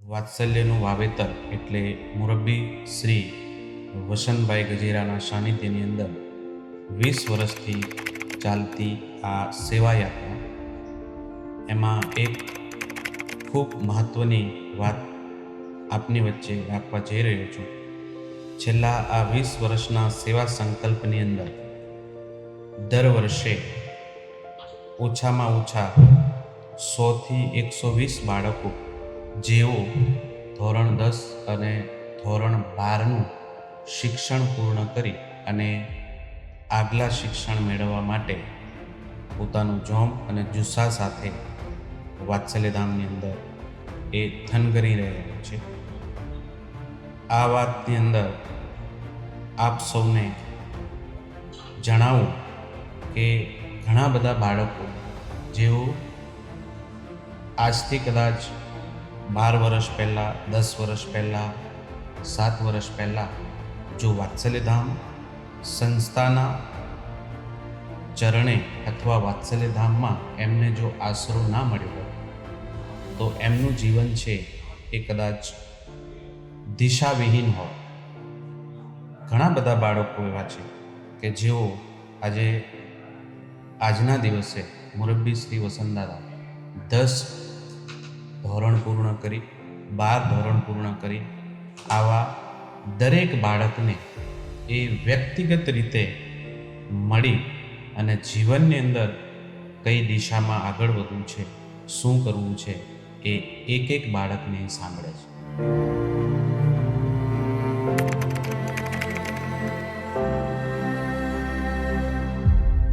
વાત્સલ્યનું વાવેતર એટલે મુરબ્બી શ્રી વસંતભાઈ ગજેરાના સાનિધ્યની અંદર 20 વર્ષથી ચાલતી આ સેવાયાત્રા, એમાં એક ખૂબ મહત્ત્વની વાત આપની વચ્ચે રાખવા જઈ રહ્યો છું. છેલ્લા આ 20 વર્ષના સેવા સંકલ્પની અંદર દર વર્ષે ઓછામાં ઓછા 100થી 120 બાળકો જેઓ ધોરણ 10 અને ધોરણ 12નું શિક્ષણ પૂર્ણ કરી અને આગલા શિક્ષણ મેળવવા માટે પોતાનું જોમ અને જુસ્સા સાથે વાત્સલ્યધામની અંદર એ થનગરી રહ્યા છે. આ વાતની અંદર આપ સૌને જણાવું કે ઘણા બધા બાળકો જેઓ આજથી કદાચ 12 વર્ષ પહેલાં, 10 વર્ષ પહેલાં, 7 વર્ષ પહેલાં જો વાત્સલ્યધામ સંસ્થાના ચરણે અથવા વાત્સલ્યધામમાં એમને જો આશરો ના મળ્યો હોય તો એમનું જીવન છે એ કદાચ દિશાવિહીન હોય. ઘણા બધા બાળકો એવા છે કે જેઓ આજના દિવસે મુરબ્બી શ્રી વસંતદાદા 10 ધોરણ પૂર્ણ કરી, 12 ધોરણ પૂર્ણ કરી, આવા દરેક બાળકને એ વ્યક્તિગત રીતે મળી અને જીવનની અંદર કઈ દિશામાં આગળ વધવું છે, શું કરવું છે, એ એક એક બાળકને સાંભળે છે.